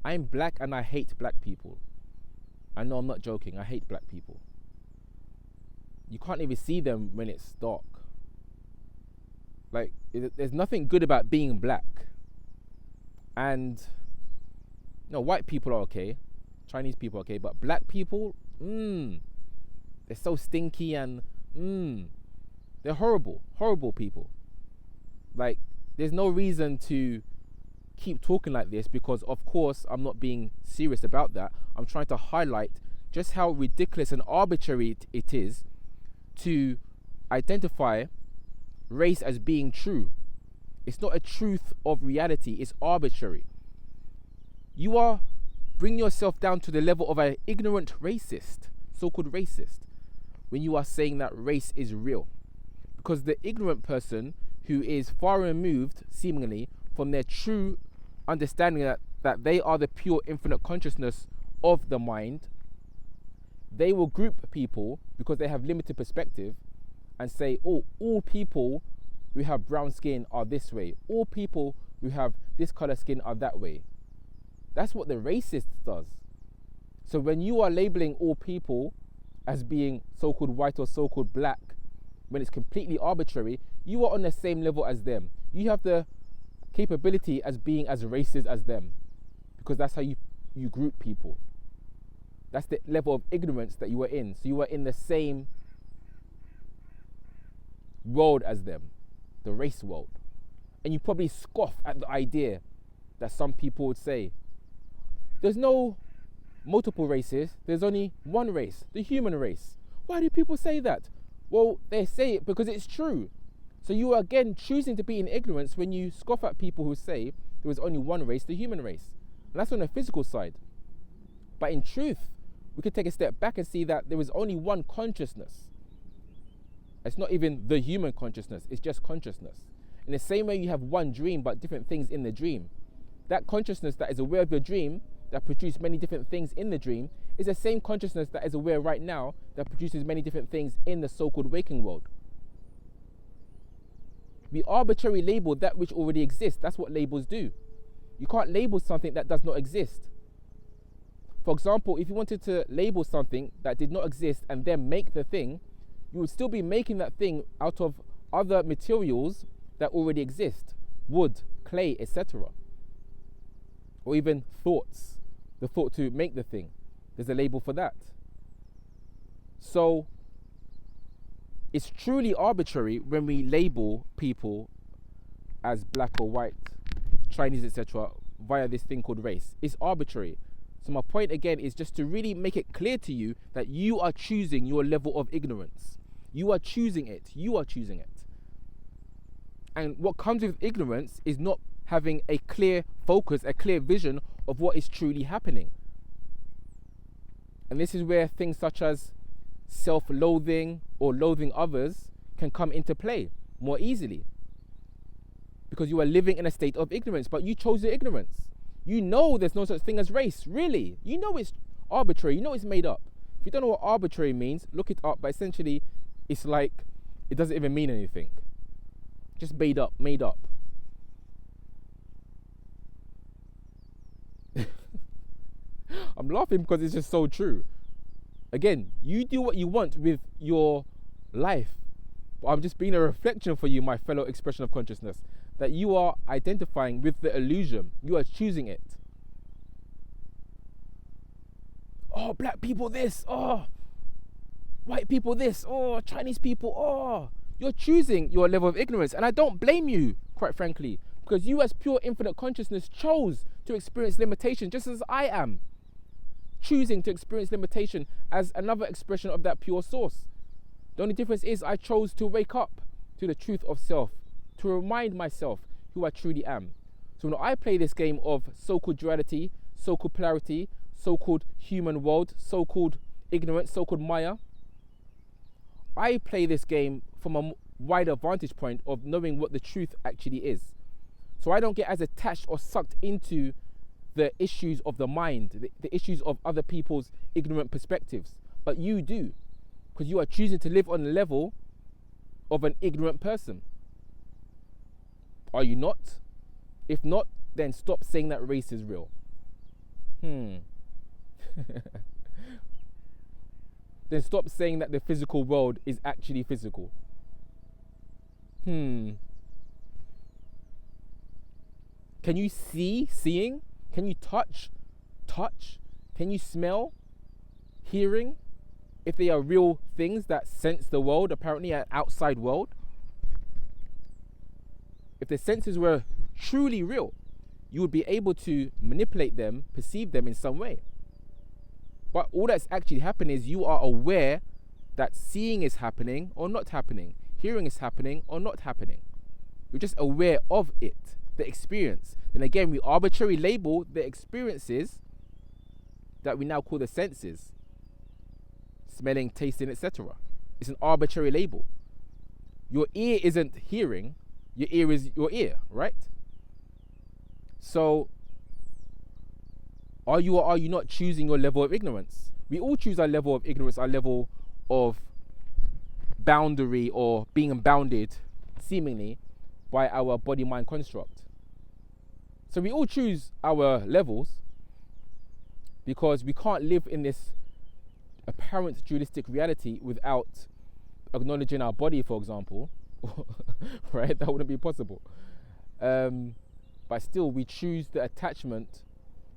I'm black and I hate black people. I know I'm not joking. I hate black people. You can't even see them when it's dark. Like, there's nothing good about being black. And no, white people are okay, Chinese people are okay, but black people, they're so stinky and they're horrible, horrible people. Like, there's no reason to keep talking like this, because of course I'm not being serious about that. I'm trying to highlight just how ridiculous and arbitrary it is to identify race as being true. It's not a truth of reality, it's arbitrary. You are bringing yourself down to the level of an ignorant racist, so-called racist, when you are saying that race is real. Because the ignorant person who is far removed, seemingly, from their true understanding that they are the pure infinite consciousness of the mind, they will group people because they have limited perspective and say, oh, all people who have brown skin are this way. All people who have this color skin are that way. That's what the racist does. So when you are labeling all people as being so-called white or so-called black, when it's completely arbitrary, you are on the same level as them. You have the capability as being as racist as them, because that's how you group people. That's the level of ignorance that you are in. So you are in the same world as them, the race world. And you probably scoff at the idea that some people would say, there's no multiple races, there's only one race, the human race. Why do people say that? Well, they say it because it's true. So you are again choosing to be in ignorance when you scoff at people who say there is only one race, the human race. And that's on the physical side. But in truth, we could take a step back and see that there is only one consciousness. It's not even the human consciousness, it's just consciousness. In the same way you have one dream but different things in the dream, that consciousness that is aware of your dream, that produces many different things in the dream, is the same consciousness that is aware right now that produces many different things in the so-called waking world. We arbitrarily label that which already exists. That's what labels do. You can't label something that does not exist. For example, if you wanted to label something that did not exist and then make the thing, you would still be making that thing out of other materials that already exist. Wood, clay, etc. Or even thoughts. The thought to make the thing. There's a label for that. So it's truly arbitrary when we label people as black or white, Chinese, etc. via this thing called race. It's arbitrary. So my point again is just to really make it clear to you that you are choosing your level of ignorance. You are choosing it. You are choosing it. And what comes with ignorance is not having a clear focus, a clear vision of what is truly happening. And this is where things such as self-loathing or loathing others can come into play more easily. Because you are living in a state of ignorance, but you chose your ignorance. You know there's no such thing as race, really. You know it's arbitrary, you know it's made up. If you don't know what arbitrary means, look it up, but essentially it's like it doesn't even mean anything. Just made up. I'm laughing because it's just so true. Again, you do what you want with your life. But I'm just being a reflection for you, my fellow expression of consciousness, that you are identifying with the illusion. You are choosing it. Oh, black people this. Oh, white people this. Oh, Chinese people. Oh, you're choosing your level of ignorance. And I don't blame you, quite frankly, because you as pure infinite consciousness chose to experience limitation just as I am. Choosing to experience limitation as another expression of that pure source. The only difference is I chose to wake up to the truth of self, to remind myself who I truly am. So when I play this game of so-called duality, so-called polarity, so-called human world, so-called ignorance, so-called Maya, I play this game from a wider vantage point of knowing what the truth actually is. So I don't get as attached or sucked into the issues of the mind, the issues of other people's ignorant perspectives. But you do, because you are choosing to live on the level of an ignorant person. Are you not? If not, then stop saying that race is real. Hmm. Then stop saying that the physical world is actually physical. Hmm. Can you see? Seeing? Can you touch? Touch? Can you smell? Hearing? If they are real things that sense the world, apparently an outside world. If the senses were truly real, you would be able to manipulate them, perceive them in some way. But all that's actually happening is you are aware that seeing is happening or not happening, hearing is happening or not happening. You're just aware of it, the experience. Then again, we arbitrarily label the experiences that we now call the senses, smelling, tasting, etc. It's an arbitrary label. Your ear isn't hearing, your ear is your ear, right? So, are you or are you not choosing your level of ignorance? We all choose our level of ignorance, our level of boundary or being bounded, seemingly, by our body-mind construct. So we all choose our levels because we can't live in this apparent dualistic reality without acknowledging our body, for example. Right? That wouldn't be possible. But still, we choose the attachment,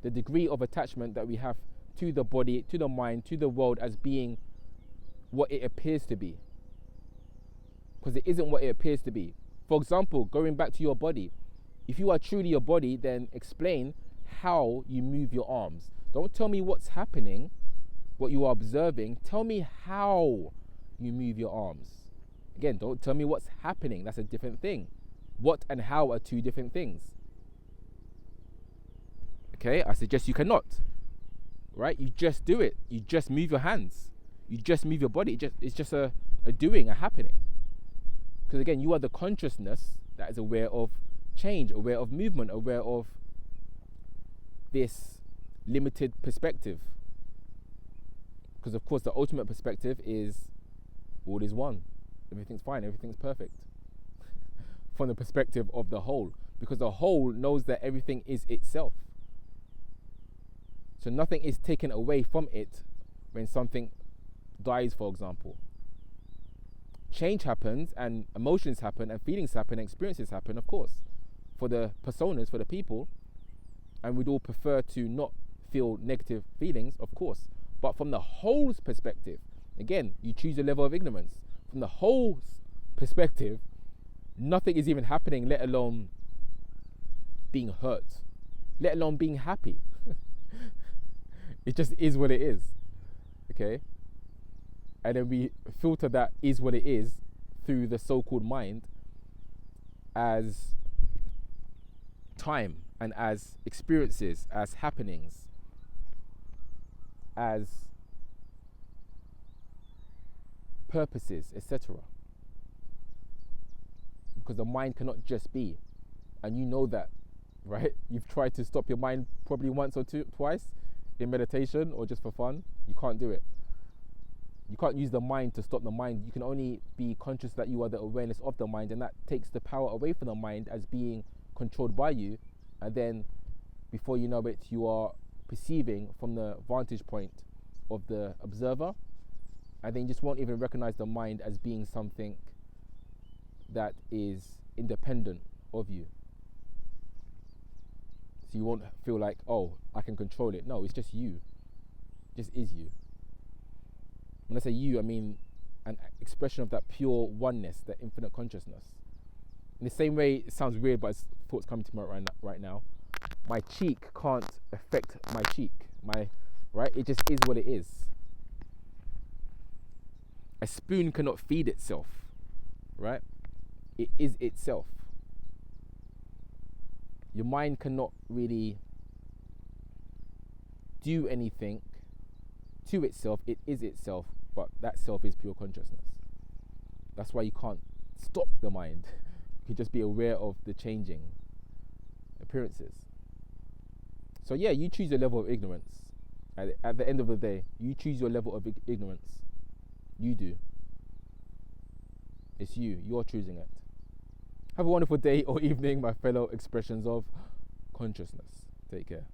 the degree of attachment that we have to the body, to the mind, to the world as being what it appears to be. Because it isn't what it appears to be. For example, going back to your body, if you are truly your body, then explain how you move your arms. Don't tell me what's happening, what you are observing. Tell me how you move your arms. Again, don't tell me what's happening. That's a different thing. What and how are two different things. Okay, I suggest you cannot. Right? You just do it. You just move your hands. You just move your body. It's just a doing, a happening. Because again, you are the consciousness that is aware of change, aware of movement, aware of this limited perspective. Because of course the ultimate perspective is all is one. Everything's fine, everything's perfect. From the perspective of the whole. Because the whole knows that everything is itself. So nothing is taken away from it when something dies, for example. Change happens and emotions happen and feelings happen and experiences happen, of course, for the personas, for the people. And we'd all prefer to not feel negative feelings, of course. But from the whole's perspective, again, you choose a level of ignorance. From the whole's perspective, nothing is even happening, let alone being hurt, let alone being happy. It just is what it is. Okay? And then we filter that is what it is through the so-called mind as time and as experiences, as happenings, as purposes, etc. Because the mind cannot just be. And you know that, right? You've tried to stop your mind probably once or twice in meditation or just for fun. You can't do it. You can't use the mind to stop the mind. You can only be conscious that you are the awareness of the mind, and that takes the power away from the mind as being controlled by you. And then before you know it, you are perceiving from the vantage point of the observer, and then you just won't even recognize the mind as being something that is independent of you. So you won't feel like, oh, I can control it. No, it's just you. It just is you. When I say you, I mean an expression of that pure oneness, that infinite consciousness. In the same way, it sounds weird, but thoughts coming to me right now. My cheek can't affect my cheek. Right? It just is what it is. A spoon cannot feed itself. Right? It is itself. Your mind cannot really do anything to itself. It is itself, but that self is pure consciousness. That's why you can't stop the mind. You can just be aware of the changing appearances. So yeah, you choose your level of ignorance. At the end of the day, you choose your level of ignorance. You do. It's you. You're choosing it. Have a wonderful day or evening, my fellow expressions of consciousness. Take care.